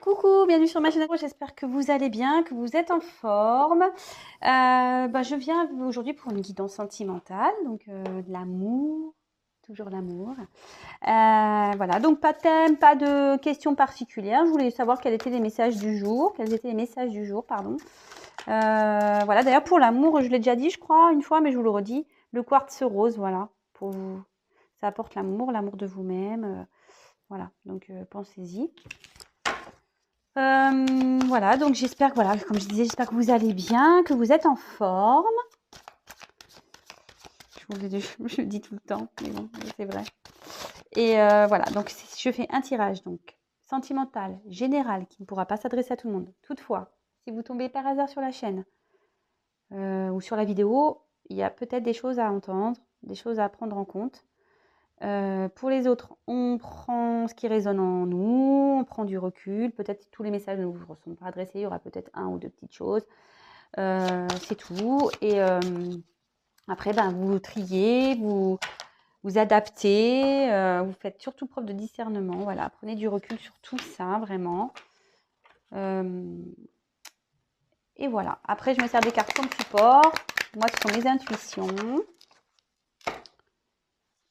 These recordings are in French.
Coucou, bienvenue sur ma chaîne. J'espère que vous allez bien, que vous êtes en forme. Je viens aujourd'hui pour une guidance sentimentale, donc de l'amour, toujours l'amour. Voilà, donc pas de thème, pas de questions particulières. Je voulais savoir quels étaient les messages du jour, pardon. Voilà, d'ailleurs pour l'amour, je l'ai déjà dit, je crois, une fois, mais je vous le redis, le quartz rose, voilà, pour vous. Ça apporte l'amour, l'amour de vous-même. Voilà, donc pensez-y. Voilà, donc j'espère que, voilà, comme je disais, j'espère que vous allez bien, que vous êtes en forme. Je le dis tout le temps, mais bon, c'est vrai. Et voilà, donc je fais un tirage donc sentimental, général, qui ne pourra pas s'adresser à tout le monde. Toutefois, si vous tombez par hasard sur la chaîne ou sur la vidéo, il y a peut-être des choses à entendre, des choses à prendre en compte. Pour les autres, on prend ce qui résonne en nous, on prend du recul. Peut-être tous les messages ne vous sont pas adressés, il y aura peut-être un ou deux petites choses. C'est tout. Et après, vous triez, vous adaptez, vous faites surtout preuve de discernement. Voilà, prenez du recul sur tout ça, vraiment. Et voilà. Après, je me sers des cartes comme support. Moi, ce sont mes intuitions.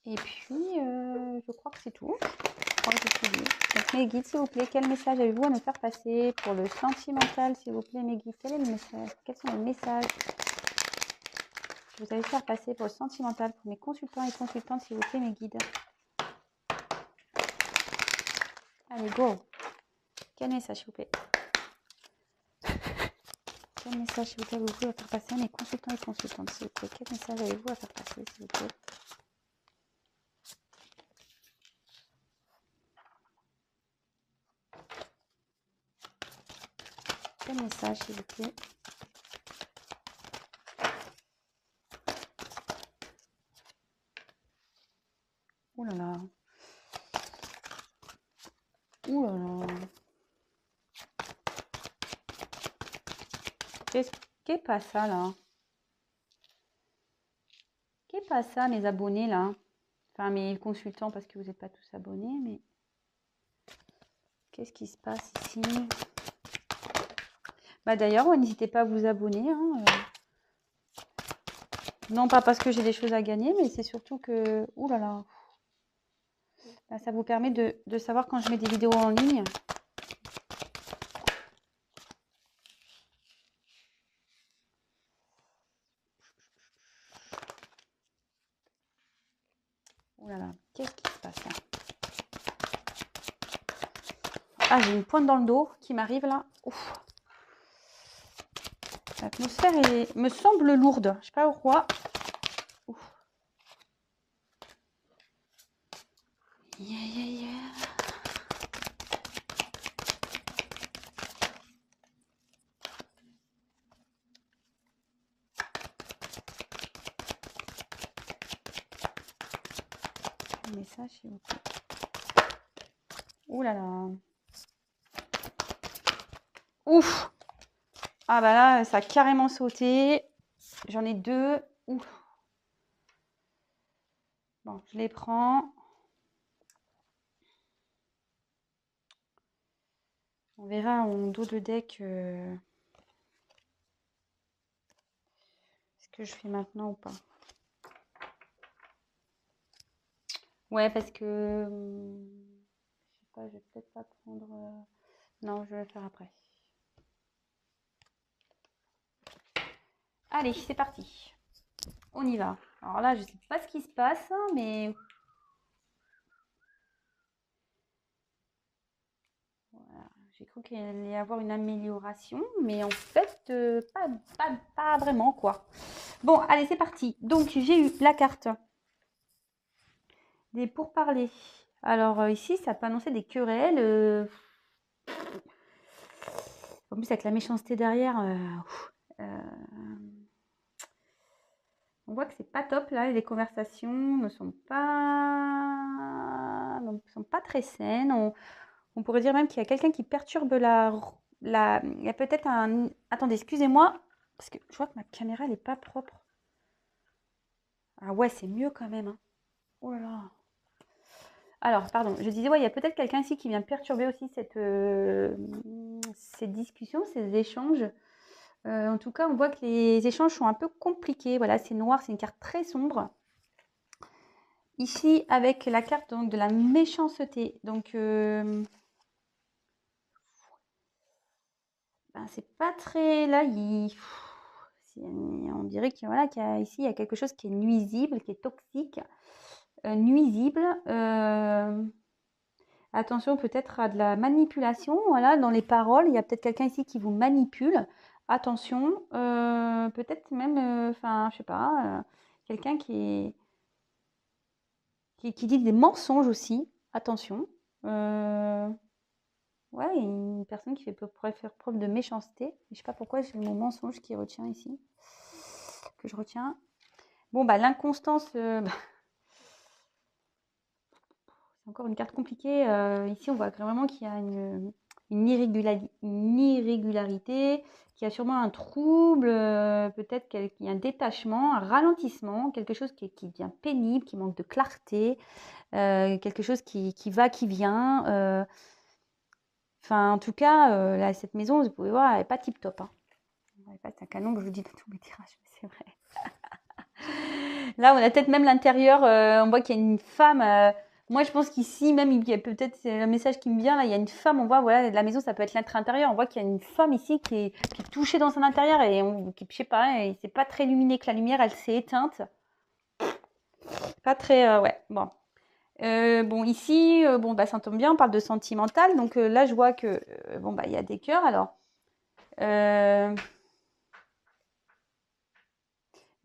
Et puis, je crois que c'est tout. Donc mes guides, s'il vous plaît, quel message avez-vous à me faire passer pour le sentimental, s'il vous plaît, mes guides? Quel est le message? Quels sont les messages que vous allez faire passer pour le sentimental, pour mes consultants et consultantes, s'il vous plaît, mes guides? Allez, go! Quel message, s'il vous plaît? Quel message, s'il vous plaît, avez-vous à faire passer à mes consultants et consultantes, s'il vous plaît? Quel message avez-vous à faire passer, s'il vous plaît? Quel message, s'il vous plaît? Ouh là là. Ouh là là. Qu'est-ce pas ça, là? Qu'est pas ça, mes abonnés, là? Enfin, mes consultants, parce que vous n'êtes pas tous abonnés, mais... Qu'est-ce qui se passe ici? D'ailleurs, n'hésitez pas à vous abonner. Hein. Non, pas parce que j'ai des choses à gagner, mais c'est surtout que... Ouh là là. Ça vous permet de savoir quand je mets des vidéos en ligne. Ouh là là. Qu'est-ce qui se passe là? Ah, j'ai une pointe dans le dos qui m'arrive là. Ouf. L'atmosphère me semble lourde. Je sais pas pourquoi. Ouf. Yeah, yeah, yeah. Un message, s'il vous plaît. Ouh là là. Ouf. Ah là, ça a carrément sauté. J'en ai deux. Ouf. Bon, je les prends. On verra en dos de deck ce que je fais maintenant ou pas. Ouais, parce que... je sais pas, je vais peut-être pas prendre... Non, je vais le faire après. Allez, c'est parti. On y va. Alors là, je sais pas ce qui se passe, mais... Voilà. J'ai cru qu'il allait y avoir une amélioration, mais en fait, pas vraiment, quoi. Bon, allez, c'est parti. Donc, j'ai eu la carte des pourparlers. Alors, ici, ça peut annoncer des querelles. En plus, avec la méchanceté derrière, on voit que c'est pas top, là. Les conversations ne sont pas très saines. On pourrait dire même qu'il y a quelqu'un qui perturbe il y a peut-être un... Attendez, excusez-moi, parce que je vois que ma caméra, elle n'est pas propre. Ah ouais, c'est mieux quand même. Hein. Oh là là. Alors, pardon, je disais, ouais, il y a peut-être quelqu'un ici qui vient perturber aussi ces discussions, ces échanges. En tout cas, on voit que les échanges sont un peu compliqués. Voilà, c'est noir, c'est une carte très sombre. Ici, avec la carte donc, de la méchanceté. Donc, ben, c'est pas très... Là, on dirait qu'il voilà, ici, il y a quelque chose qui est nuisible, qui est toxique. Nuisible. Attention peut-être à de la manipulation, voilà, dans les paroles. Il y a peut-être quelqu'un ici qui vous manipule. Attention, peut-être même, enfin, je sais pas, quelqu'un qui dit des mensonges aussi. Attention. Ouais, une personne qui pourrait faire preuve de méchanceté. Je sais pas pourquoi j'ai le mot mensonge qui retient ici, que je retiens. Bon, bah l'inconstance, c'est encore une carte compliquée. Ici, on voit vraiment qu'il y a une irrégularité, qu'il y a sûrement un trouble, peut-être qu'il y a un détachement, un ralentissement, quelque chose qui devient pénible, qui manque de clarté, quelque chose qui va, qui vient. Enfin, en tout cas, là, cette maison, vous pouvez voir, elle n'est pas tip-top. Hein. C'est un canon, je vous le dis dans tous mes tirages, mais c'est vrai. Là, on a peut-être même l'intérieur, on voit qu'il y a une femme. Moi, je pense qu'ici, même, il y a peut-être, c'est le message qui me vient, là, il y a une femme, on voit, voilà, la maison, ça peut être l'intérieur, on voit qu'il y a une femme ici qui est touchée dans son intérieur et je sais pas, et c'est pas très lumineux, que la lumière, elle s'est éteinte. Pas très, ouais, bon. Bon, ici, bon, bah, ça tombe bien, on parle de sentimental, donc là, je vois que, bon, bah, il y a des cœurs, alors.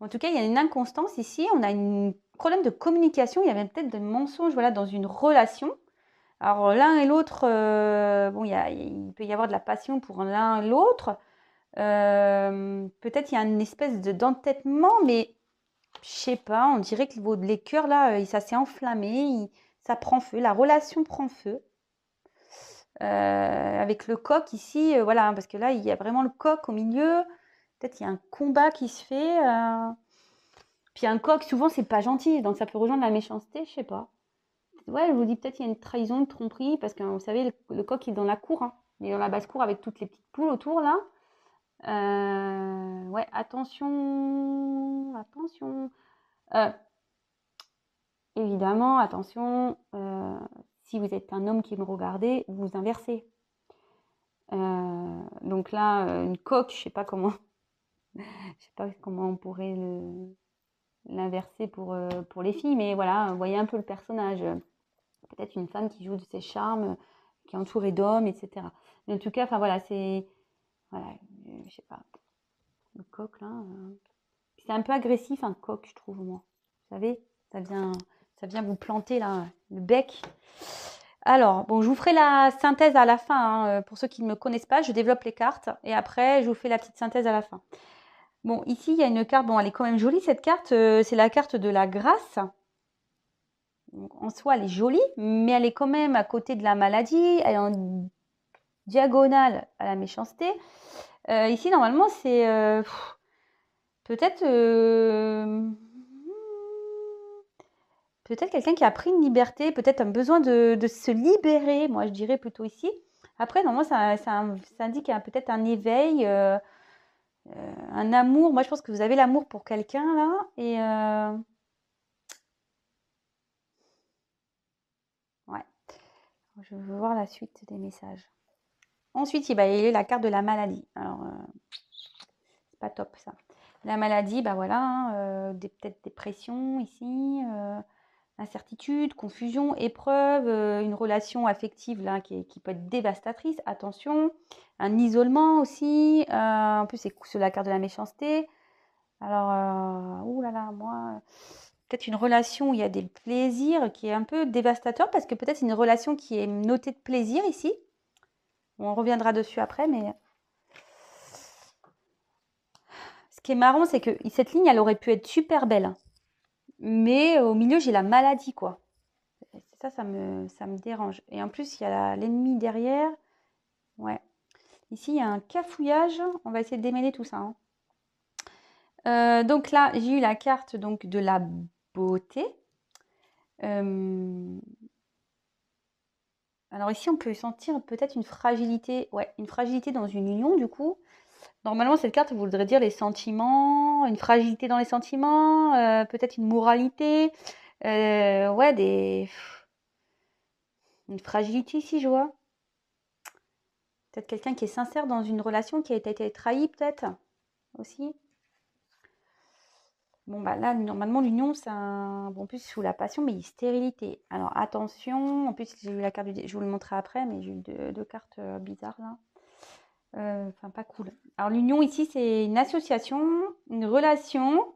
En tout cas, il y a une inconstance ici, on a un problème de communication, il y avait peut-être des mensonges, voilà, dans une relation. Alors l'un et l'autre, bon, il peut y avoir de la passion pour l'un et l'autre. Peut-être il y a une espèce d'entêtement, mais je sais pas, on dirait que les cœurs là, ça s'est enflammé, ça prend feu, la relation prend feu. Avec le coq ici, voilà, parce que là, il y a vraiment le coq au milieu. Peut-être il y a un combat qui se fait. Puis un coq, souvent, c'est pas gentil, donc ça peut rejoindre la méchanceté, je sais pas. Ouais, je vous dis peut-être il y a une trahison, une tromperie, parce que vous savez, le coq il est dans la cour, hein. Il est dans la basse-cour avec toutes les petites poules autour là. Ouais, attention, attention. Euh, Évidemment, attention, si vous êtes un homme qui me regardez, vous inversez. Donc là, une coque, je sais pas comment, je sais pas comment on pourrait l'inverser pour les filles, mais voilà, vous voyez un peu le personnage. Peut-être une femme qui joue de ses charmes, qui est entourée d'hommes, etc. Mais en tout cas, enfin voilà, c'est, voilà, je sais pas, le coq là. C'est un peu agressif un coq, je trouve moi. Vous savez, ça vient vous planter là, le bec. Alors, bon, je vous ferai la synthèse à la fin. Hein, pour ceux qui ne me connaissent pas, je développe les cartes et après, je vous fais la petite synthèse à la fin. Bon, ici, il y a une carte. Bon, elle est quand même jolie cette carte. C'est la carte de la grâce. Donc, en soi, elle est jolie, mais elle est quand même à côté de la maladie. Elle est en diagonale à la méchanceté. Ici, normalement, c'est peut-être peut-être quelqu'un qui a pris une liberté, peut-être un besoin de se libérer, moi je dirais plutôt ici. Après, normalement, ça indique peut-être un éveil, un amour. Moi, je pense que vous avez l'amour pour quelqu'un là. Et ouais, je veux voir la suite des messages. Ensuite, il y a la carte de la maladie. Alors, c'est pas top ça. La maladie, bah voilà, hein, peut-être dépression ici. Incertitude, confusion, épreuve, une relation affective là, qui peut être dévastatrice, attention, un isolement aussi, en plus c'est sur la carte de la méchanceté. Alors, ouh là là, moi, peut-être une relation où il y a des plaisirs qui est un peu dévastateur, parce que peut-être une relation qui est notée de plaisir ici. On reviendra dessus après, mais ce qui est marrant, c'est que cette ligne, elle aurait pu être super belle, mais au milieu, j'ai la maladie, quoi. Ça me dérange. Et en plus, il y a l'ennemi derrière. Ouais. Ici, il y a un cafouillage. On va essayer de démêler tout ça. Hein. Donc là, j'ai eu la carte donc, de la beauté. Alors ici, on peut sentir peut-être une fragilité, ouais, une fragilité dans une union, du coup. Normalement, cette carte voudrait dire les sentiments, une fragilité dans les sentiments, peut-être une moralité, ouais, une fragilité ici, je vois. Peut-être quelqu'un qui est sincère dans une relation qui a été trahie, peut-être, aussi. Bon, bah là, normalement, l'union, c'est un... Bon, en plus, sous la passion, mais stérilité. Alors, attention. En plus, j'ai eu la carte du... Je vous le montrerai après, mais j'ai eu deux cartes bizarres, là. Enfin, pas cool. Alors, l'union, ici, c'est une association, une relation,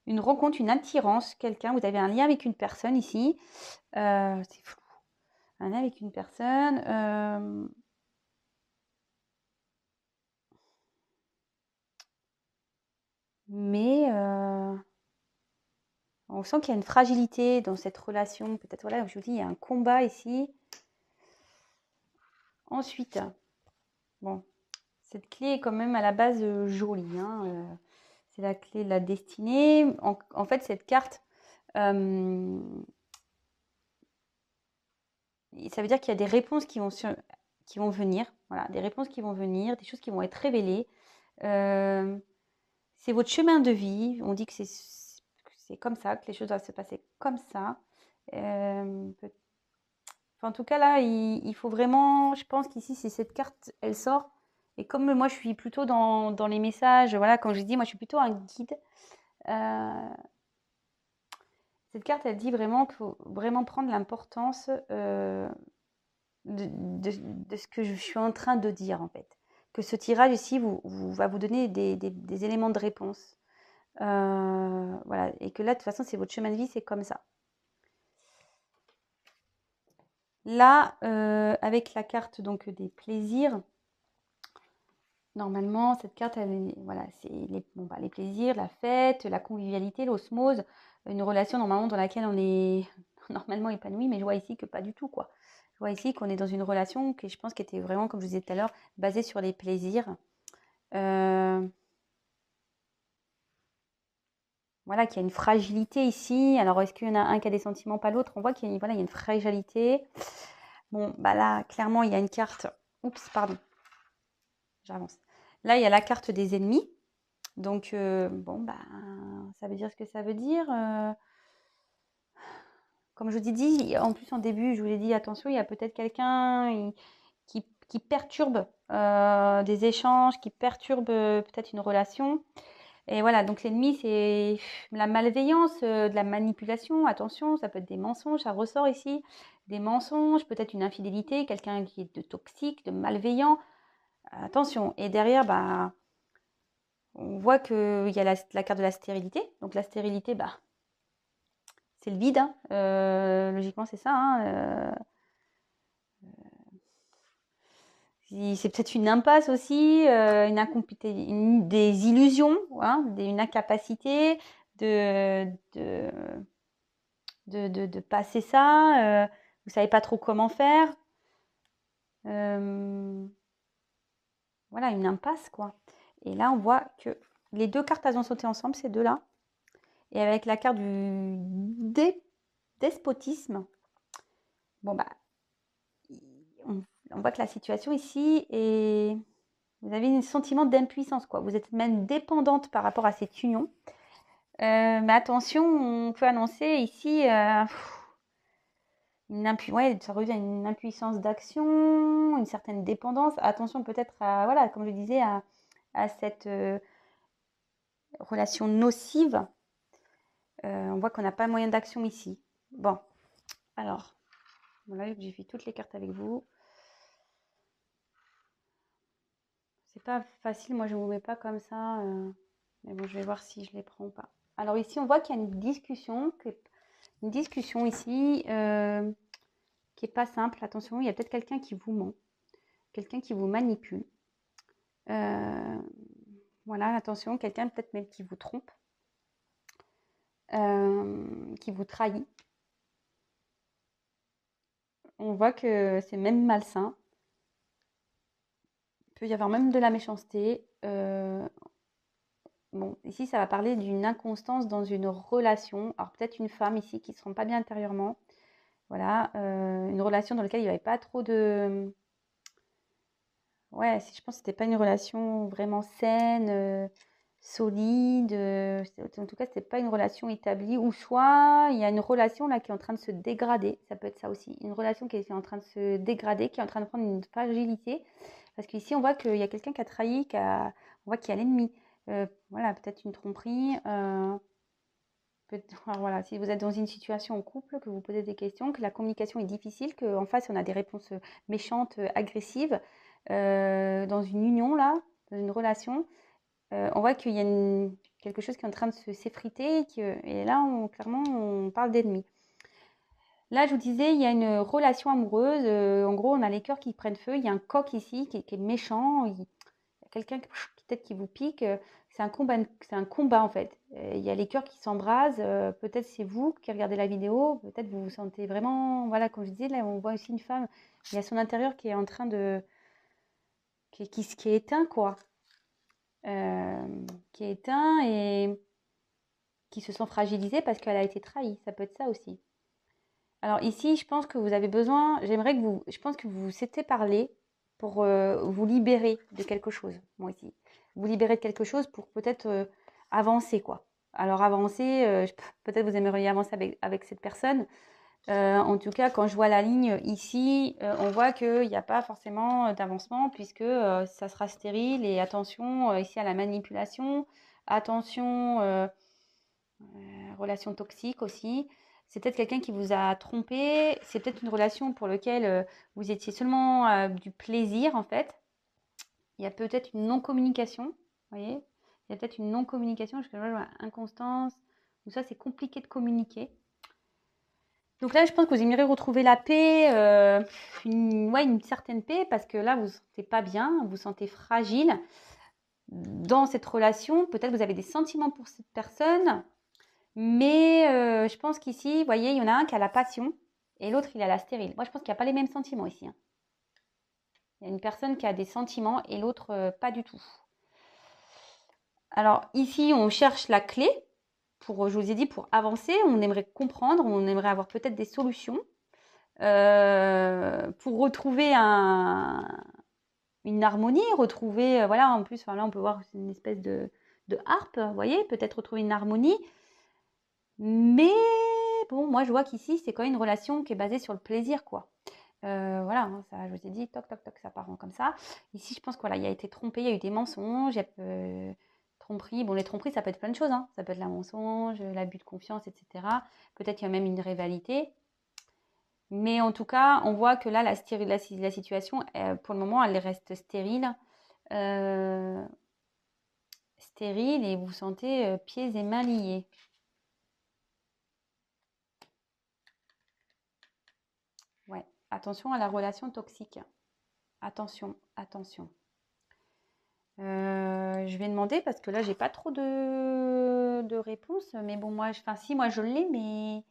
une rencontre, une attirance. Quelqu'un, vous avez un lien avec une personne, ici. C'est fou. Un lien avec une personne. Mais... on sent qu'il y a une fragilité dans cette relation. Peut-être, voilà, je vous dis, il y a un combat ici. Ensuite, bon, cette clé est quand même à la base jolie. Hein, c'est la clé de la destinée. En fait, cette carte, ça veut dire qu'il y a des réponses qui vont venir. Voilà, des réponses qui vont venir, des choses qui vont être révélées. C'est votre chemin de vie. On dit que c'est comme ça, que les choses doivent se passer comme ça. Enfin, en tout cas, là, il faut vraiment, je pense qu'ici, c'est cette carte, elle sort. Et comme moi, je suis plutôt dans les messages, voilà, comme je dis, moi, je suis plutôt un guide. Cette carte, elle dit vraiment qu'il faut vraiment prendre l'importance de ce que je suis en train de dire, en fait. Que ce tirage ici va vous donner des éléments de réponse. Voilà. Et que là, de toute façon, c'est votre chemin de vie, c'est comme ça. Là, avec la carte donc des plaisirs, normalement, cette carte, voilà, c'est les plaisirs, la fête, la convivialité, l'osmose, une relation normalement dans laquelle on est normalement épanoui, mais je vois ici que pas du tout, quoi. Je vois ici qu'on est dans une relation qui, je pense, qui était vraiment, comme je vous disais tout à l'heure, basée sur les plaisirs. Voilà, qu'il y a une fragilité ici. Alors, est-ce qu'il y en a un qui a des sentiments, pas l'autre? On voit qu'il y a, voilà, il y a une fragilité. Bon, bah là, clairement, il y a une carte. Oups, pardon, j'avance. Là, il y a la carte des ennemis. Donc, bon, bah, ça veut dire ce que ça veut dire. Comme je vous ai dit, en plus en début, je vous l'ai dit, attention, il y a peut-être quelqu'un qui perturbe des échanges, qui perturbe peut-être une relation. Et voilà, donc l'ennemi, c'est la malveillance, de la manipulation. Attention, ça peut être des mensonges, ça ressort ici. Des mensonges, peut-être une infidélité, quelqu'un qui est de toxique, de malveillant. Attention. Et derrière, bah, on voit qu'il y a la carte de la stérilité. Donc la stérilité, bah, c'est le vide. Hein. Logiquement, c'est ça. Hein. C'est peut-être une impasse aussi, des illusions, hein, une incapacité de, de passer ça. Vous savez pas trop comment faire. Voilà, une impasse, quoi. Et là, on voit que les deux cartes, elles ont sauté ensemble, ces deux-là. Et avec la carte du despotisme, bon, bah, on voit que la situation ici est... Vous avez un sentiment d'impuissance, quoi. Vous êtes même dépendante par rapport à cette union. Mais attention, on peut annoncer ici ouais, ça revient à une impuissance d'action, une certaine dépendance. Attention peut-être à, voilà, comme je disais, à cette relation nocive. On voit qu'on n'a pas moyen d'action ici. Bon, alors, voilà, j'ai vu toutes les cartes avec vous. C'est pas facile, moi je ne vous mets pas comme ça. Mais bon, je vais voir si je les prends ou pas. Alors ici, on voit qu'il y a une discussion ici qui n'est pas simple. Attention, il y a peut-être quelqu'un qui vous ment, quelqu'un qui vous manipule. Voilà, attention, quelqu'un peut-être même qui vous trompe, qui vous trahit. On voit que c'est même malsain. Il peut y avoir même de la méchanceté. Bon, ici, ça va parler d'une inconstance dans une relation. Alors peut-être une femme ici qui ne se sent pas bien intérieurement. Voilà, une relation dans laquelle il n'y avait pas trop de... Ouais, je pense que c'était pas une relation vraiment saine, solide. En tout cas, c'était pas une relation établie. Ou soit il y a une relation là qui est en train de se dégrader. Ça peut être ça aussi. Une relation qui est en train de se dégrader, qui est en train de prendre une fragilité. Parce qu'ici, on voit qu'il y a quelqu'un qui a trahi, on voit qu'il y a l'ennemi. Voilà, peut-être une tromperie. Alors voilà, si vous êtes dans une situation en couple, que vous posez des questions, que la communication est difficile, qu'en face on a des réponses méchantes, agressives, dans une union là, dans une relation, on voit qu'il y a quelque chose qui est en train de s'effriter et là clairement on parle d'ennemi. Là je vous disais, il y a une relation amoureuse, en gros on a les cœurs qui prennent feu, il y a un coq ici qui est méchant, il y a quelqu'un qui peut-être qui vous pique, c'est un combat en fait. Il y a les cœurs qui s'embrasent, peut-être c'est vous qui regardez la vidéo, peut-être vous vous sentez vraiment, voilà, comme je disais, là on voit aussi une femme, il y a son intérieur qui est en train de, qui est éteint quoi, qui est éteint et qui se sent fragilisé parce qu'elle a été trahie, ça peut être ça aussi. Alors ici, je pense que vous avez besoin, je pense que vous s'étiez parlé pour vous libérer de quelque chose, moi ici. Vous libérer de quelque chose pour peut-être avancer, quoi. Alors avancer, peut-être vous aimeriez avancer avec cette personne. En tout cas, quand je vois la ligne ici, on voit qu'il n'y a pas forcément d'avancement puisque ça sera stérile. Et attention ici à la manipulation, attention relation toxique aussi. C'est peut-être quelqu'un qui vous a trompé. C'est peut-être une relation pour laquelle vous étiez seulement du plaisir en fait. Il y a peut-être une non-communication. Vous voyez, il y a peut-être une non-communication. Jusqu'à là, je vois inconstance. Ou ça, c'est compliqué de communiquer. Donc là, je pense que vous aimeriez retrouver la paix, une certaine paix, parce que là, vous ne vous sentez pas bien, vous vous sentez fragile dans cette relation. Peut-être que vous avez des sentiments pour cette personne, mais je pense qu'ici, vous voyez, il y en a un qui a la passion et l'autre, il a la stérile. Moi, je pense qu'il n'y a pas les mêmes sentiments ici. Hein. Il y a une personne qui a des sentiments et l'autre, pas du tout. Alors ici, on cherche la clé. Je vous ai dit, pour avancer, on aimerait comprendre, on aimerait avoir peut-être des solutions. Pour retrouver une harmonie, retrouver, voilà, en plus, là on peut voir une espèce de harpe, vous voyez, peut-être retrouver une harmonie. Mais bon, moi je vois qu'ici, c'est quand même une relation qui est basée sur le plaisir, quoi. Voilà, hein, ça, je vous ai dit, toc, toc, toc, ça part comme ça. Ici, je pense qu'il il a été trompé, il y a eu des mensonges, tromperie. Bon, les tromperies, ça peut être plein de choses, hein. Ça peut être la mensonge, l'abus de confiance, etc. Peut-être qu'il y a même une rivalité. Mais en tout cas, on voit que là, la situation, pour le moment, elle reste stérile. Stérile et vous sentez pieds et mains liés. Ouais, attention à la relation toxique. Attention, attention. Je vais demander parce que là, j'ai pas trop de réponses. Mais bon, moi, si, moi, je l'ai, mais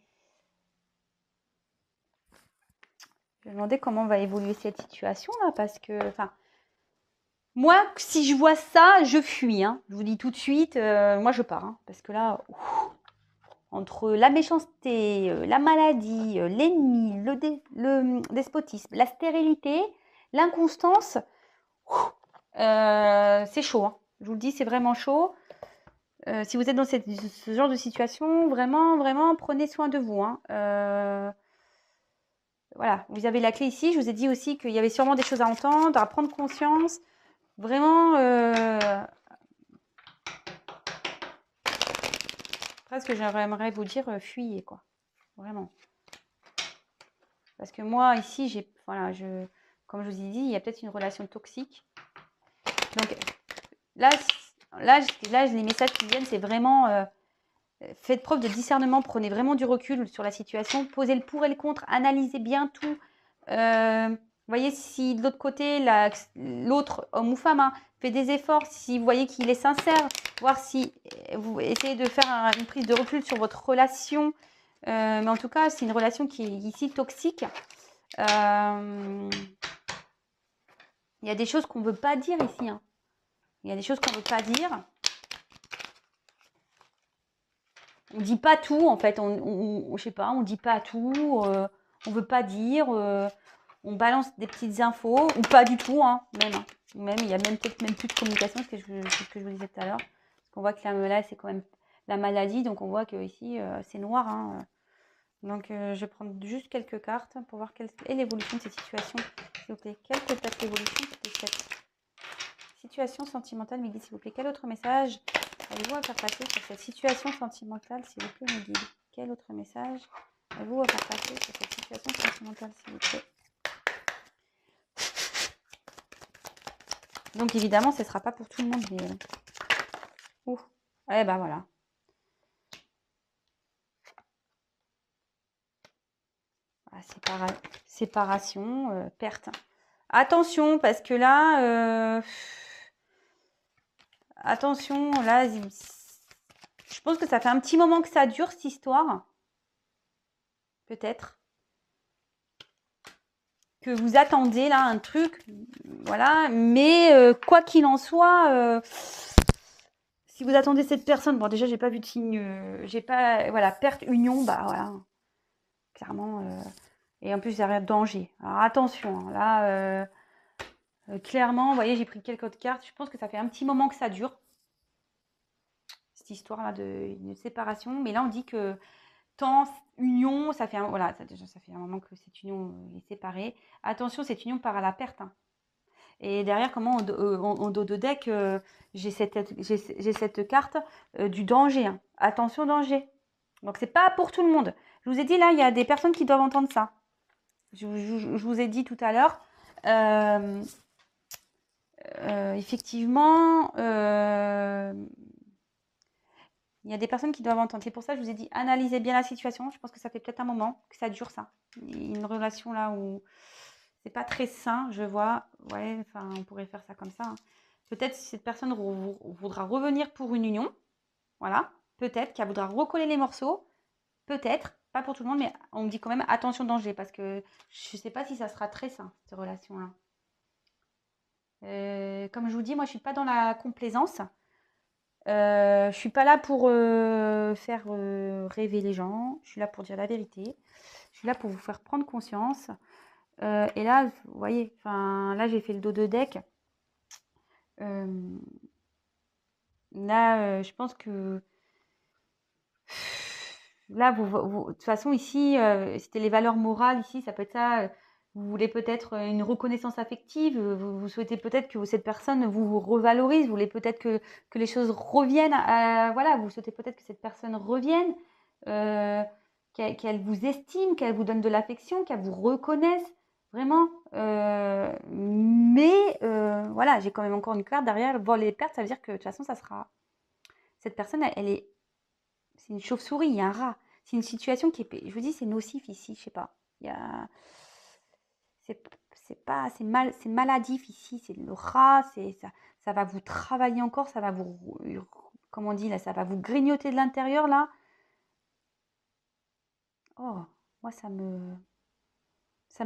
je vais demander comment va évoluer cette situation-là parce que, moi, si je vois ça, je fuis. Hein. Je vous dis tout de suite, moi, je pars. Hein, parce que là, entre la méchanceté, la maladie, l'ennemi, le despotisme, la stérilité, l'inconstance, c'est chaud. Hein. Je vous le dis, c'est vraiment chaud. Si vous êtes dans ce genre de situation, vraiment, vraiment, prenez soin de vous. Hein. Voilà, vous avez la clé ici. Je vous ai dit aussi qu'il y avait sûrement des choses à entendre, à prendre conscience. Vraiment, presque j'aimerais vous dire, fuyez, quoi. Vraiment. Parce que moi, ici, comme je vous ai dit, il y a peut-être une relation toxique. Donc là les messages qui viennent, c'est vraiment... faites preuve de discernement, prenez vraiment du recul sur la situation, posez le pour et le contre, analysez bien tout. Voyez si de l'autre côté, l'autre, homme ou femme, hein, fait des efforts, si vous voyez qu'il est sincère, voir si vous essayez de faire une prise de recul sur votre relation. Mais en tout cas, c'est une relation qui est ici toxique. Il y a des choses qu'on ne veut pas dire ici. Hein. Il y a des choses qu'on ne veut pas dire. On dit pas tout, en fait. Je sais pas, on dit pas tout. on veut pas dire, on balance des petites infos, ou pas du tout, hein, même. Hein. Même, il y a même peut-être même plus de communication, c'est ce que je vous disais tout à l'heure. Parce qu'on voit que là, c'est quand même la maladie, donc on voit que ici, c'est noir. Hein. Donc, je vais prendre juste quelques cartes pour voir quelle est l'évolution de cette situation, s'il vous plaît. Quelle peut être l'évolution de cette situation sentimentale, Mehdi, s'il vous plaît? Quel autre message avez-vous à faire passer sur cette situation sentimentale, s'il vous plaît, Mehdi? Quel autre message avez-vous à faire passer sur cette situation sentimentale, s'il vous plaît? Donc, évidemment, ce ne sera pas pour tout le monde, mais... Ouh. Eh ben, voilà. Voilà, séparation, perte. Attention, parce que là... Attention, là... Je pense que ça fait un petit moment que ça dure, cette histoire. Peut-être. Que vous attendez, là, un truc. Voilà. Mais, quoi qu'il en soit... si vous attendez cette personne, bon déjà j'ai pas vu de signe, j'ai pas, voilà, perte, union, bah voilà, clairement, et en plus il n'y a rien de danger. Alors attention, hein, là, clairement, vous voyez, j'ai pris quelques autres cartes, je pense que ça fait un petit moment que ça dure, cette histoire-là d'une séparation, mais là on dit que tant union, ça fait voilà, ça fait un moment que cette union est séparée. Attention, cette union part à la perte, hein. Et derrière, comment en dos de deck, j'ai cette carte du danger. Hein. Attention, danger. Donc, c'est pas pour tout le monde. Je vous ai dit, là, il y a des personnes qui doivent entendre ça. Je vous ai dit tout à l'heure. Effectivement, il y a des personnes qui doivent entendre. C'est pour ça que je vous ai dit, analysez bien la situation. Je pense que ça fait peut-être un moment que ça dure, ça. Une relation là où... c'est pas très sain, je vois. Ouais, enfin, on pourrait faire ça comme ça. Hein. Peut-être si cette personne voudra revenir pour une union. Voilà. Peut-être qu'elle voudra recoller les morceaux. Peut-être. Pas pour tout le monde, mais on me dit quand même attention danger. Parce que je sais pas si ça sera très sain, cette relation-là. Comme je vous dis, moi, je suis pas dans la complaisance. Je suis pas là pour faire rêver les gens. Je suis là pour dire la vérité. Je suis là pour vous faire prendre conscience. Et là, vous voyez, là, j'ai fait le dos de deck. Là, je pense que là, de toute façon, ici, c'était les valeurs morales. Ici, ça peut être ça. Vous voulez peut-être une reconnaissance affective. Vous souhaitez peut-être que cette personne vous revalorise. Vous voulez peut-être que les choses reviennent. Voilà, vous souhaitez peut-être que cette personne revienne, qu'elle vous estime, qu'elle vous donne de l'affection, qu'elle vous reconnaisse. Vraiment. Mais voilà, j'ai quand même encore une carte derrière. Voir les pertes, ça veut dire que de toute façon, ça sera... Cette personne, c'est une chauve-souris, il y a un rat. C'est une situation qui est... Je vous dis, c'est nocif ici, je sais pas. Il y a... C'est maladif ici, c'est le rat, ça va vous travailler encore, ça va vous... Comment on dit là, ça va vous grignoter de l'intérieur là. Oh, moi ça me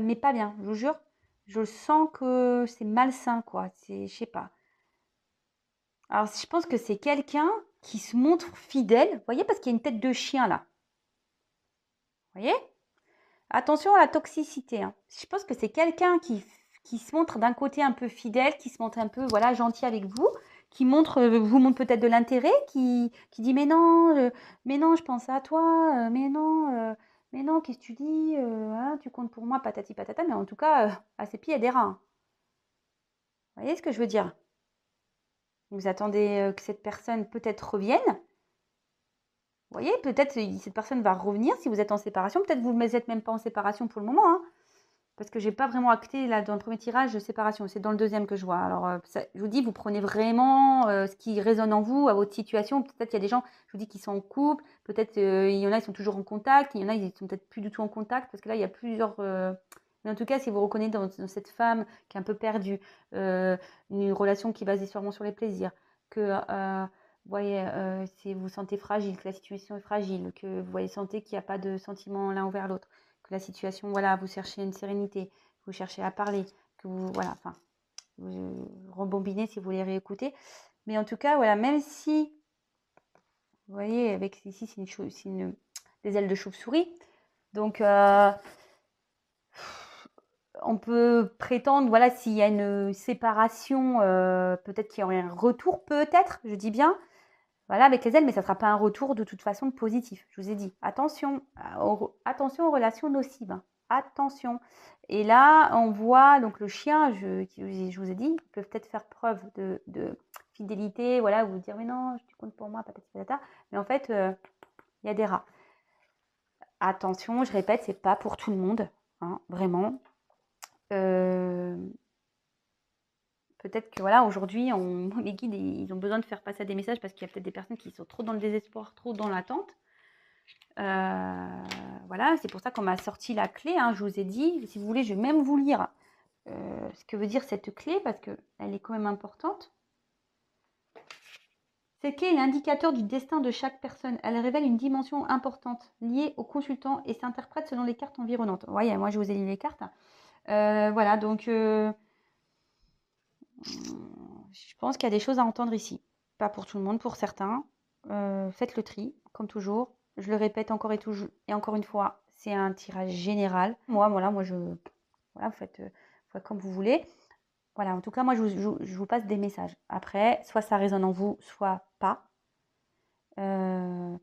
met pas bien, je vous jure. Je sens que c'est malsain quoi, je sais pas. Alors je pense que c'est quelqu'un qui se montre fidèle, vous voyez, parce qu'il y a une tête de chien là. Vous voyez? Attention à la toxicité. Hein. Je pense que c'est quelqu'un qui se montre d'un côté un peu fidèle, qui se montre un peu voilà, gentil avec vous, qui vous montre peut-être de l'intérêt, qui dit mais non, je pense à toi, mais non, qu'est-ce que tu dis, hein, tu comptes pour moi, patati patata, mais en tout cas, à ses pieds, il y a des rats. Vous voyez ce que je veux dire? Vous attendez que cette personne peut-être revienne. Vous voyez, peut-être cette personne va revenir si vous êtes en séparation. Peut-être vous n'êtes même pas en séparation pour le moment. Hein. Parce que j'ai pas vraiment acté là dans le premier tirage de séparation. C'est dans le deuxième que je vois. Alors, je vous dis, vous prenez vraiment ce qui résonne en vous, à votre situation. Peut-être qu'il y a des gens, je vous dis, qui sont en couple. Peut-être il y en a, ils sont toujours en contact. Il y en a, ils sont peut-être plus du tout en contact. Parce que là, il y a plusieurs... Mais en tout cas, si vous reconnaissez dans cette femme qui est un peu perdue, une relation qui est basée sûrement sur les plaisirs, que... vous voyez, si vous sentez fragile, que la situation est fragile, que vous sentez qu'il n'y a pas de sentiment l'un envers l'autre, que la situation, voilà, vous cherchez une sérénité, vous cherchez à parler, que vous, voilà, enfin, vous rembobinez si vous voulez réécouter. Mais en tout cas, voilà, même si, vous voyez, avec ici, c'est des ailes de chauve-souris. Donc, on peut prétendre, voilà, s'il y a une séparation, peut-être qu'il y aurait un retour, peut-être, je dis bien, voilà, avec les ailes, mais ça ne sera pas un retour de toute façon positif. Je vous ai dit, attention, attention aux relations nocives. Hein. Attention. Et là, on voit, donc le chien, je vous ai dit, il peut peut-être faire preuve de fidélité, voilà, vous dire, mais non, tu comptes pour moi, patati patata. Mais en fait, il y a des rats. Attention, je répète, c'est pas pour tout le monde, hein, vraiment. Peut-être que voilà, aujourd'hui, les guides, ils ont besoin de faire passer des messages parce qu'il y a peut-être des personnes qui sont trop dans le désespoir, trop dans l'attente. Voilà, c'est pour ça qu'on m'a sorti la clé. Hein, je vous ai dit, si vous voulez, je vais même vous lire ce que veut dire cette clé parce qu'elle est quand même importante. Cette clé est l'indicateur du destin de chaque personne. Elle révèle une dimension importante liée au consultant et s'interprète selon les cartes environnantes. Vous voyez, moi, je vous ai lu les cartes. Voilà, donc je pense qu'il y a des choses à entendre ici. Pas pour tout le monde, pour certains. Faites le tri, comme toujours. Je le répète encore et encore une fois, c'est un tirage général. Moi, voilà, vous faites comme vous voulez. Voilà, en tout cas, moi, je vous passe des messages. Après, soit ça résonne en vous, soit pas. Là,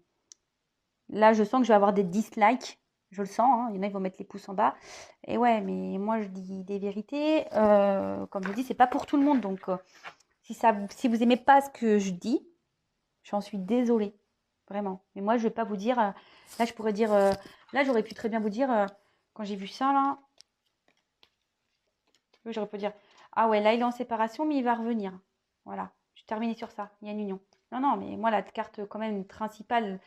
je sens que je vais avoir des dislikes. Je le sens, hein. Il y en a qui vont mettre les pouces en bas. Et ouais, mais moi, je dis des vérités. Comme je dis, c'est pas pour tout le monde. Donc, si vous aimez pas ce que je dis, j'en suis désolée. Vraiment. Mais moi, je vais pas vous dire... là, je pourrais dire... là, j'aurais pu très bien vous dire... quand j'ai vu ça, là... J'aurais pu dire... Ah ouais, là, il est en séparation, mais il va revenir. Voilà. Je termine sur ça. Il y a une union. Non, non, mais moi, la carte quand même principale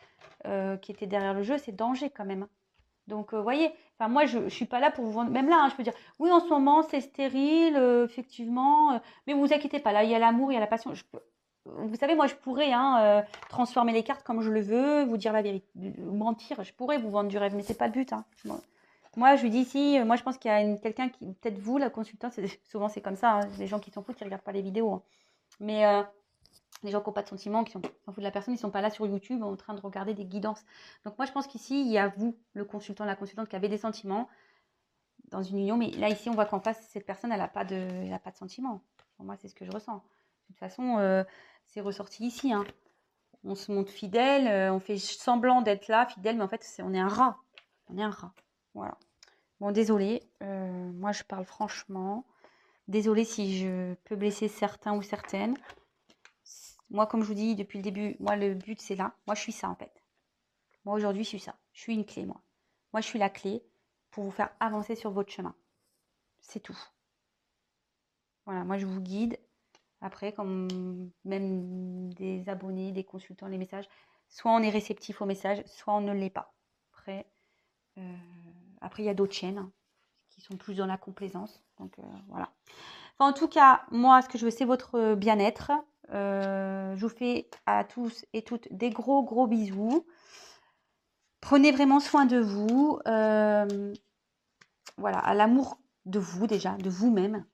qui était derrière le jeu, c'est danger quand même. Donc, vous voyez, enfin, moi, je ne suis pas là pour vous vendre. Même là, hein, je peux dire, oui, en ce moment, c'est stérile, effectivement. Mais vous inquiétez pas, là, il y a l'amour, il y a la passion. Vous savez, moi, je pourrais transformer les cartes comme je le veux, vous dire la vérité, mentir. Je pourrais vous vendre du rêve, mais c'est pas le but. Hein. Moi, je lui dis ici, moi, je pense qu'il y a quelqu'un qui, peut-être vous, la consultante, souvent c'est comme ça, hein, les gens qui s'en foutent, qui ne regardent pas les vidéos. Hein. Mais les gens qui n'ont pas de sentiments, qui s'en foutent de la personne, ils ne sont pas là sur YouTube en train de regarder des guidances. Donc moi, je pense qu'ici, il y a vous, le consultant, la consultante, qui avez des sentiments dans une union. Mais là, ici, on voit qu'en face, cette personne, elle n'a pas de sentiments. Pour moi, c'est ce que je ressens. De toute façon, c'est ressorti ici. Hein. On se montre fidèle, on fait semblant d'être là, fidèle, mais en fait, on est un rat. On est un rat. Voilà. Bon, désolé. Moi, je parle franchement. Désolée si je peux blesser certains ou certaines. Moi, comme je vous dis depuis le début, moi, le but, c'est là. Moi, je suis ça, en fait. Moi, aujourd'hui, je suis ça. Je suis une clé, moi. Moi, je suis la clé pour vous faire avancer sur votre chemin. C'est tout. Voilà, moi, je vous guide. Après, comme même des abonnés, des consultants, les messages, soit on est réceptif aux messages, soit on ne l'est pas. Après, il y a d'autres chaînes hein, qui sont plus dans la complaisance. Donc, voilà. Enfin, en tout cas, moi, ce que je veux, c'est votre bien-être. Je vous fais à tous et toutes des gros, gros bisous. Prenez vraiment soin de vous. Voilà, à l'amour de vous déjà, de vous-même.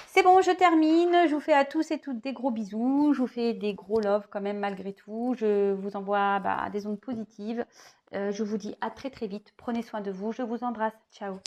C'est bon, je termine. Je vous fais à tous et toutes des gros bisous. Je vous fais des gros love quand même malgré tout. Je vous envoie des ondes positives. Je vous dis à très très vite. Prenez soin de vous. Je vous embrasse. Ciao.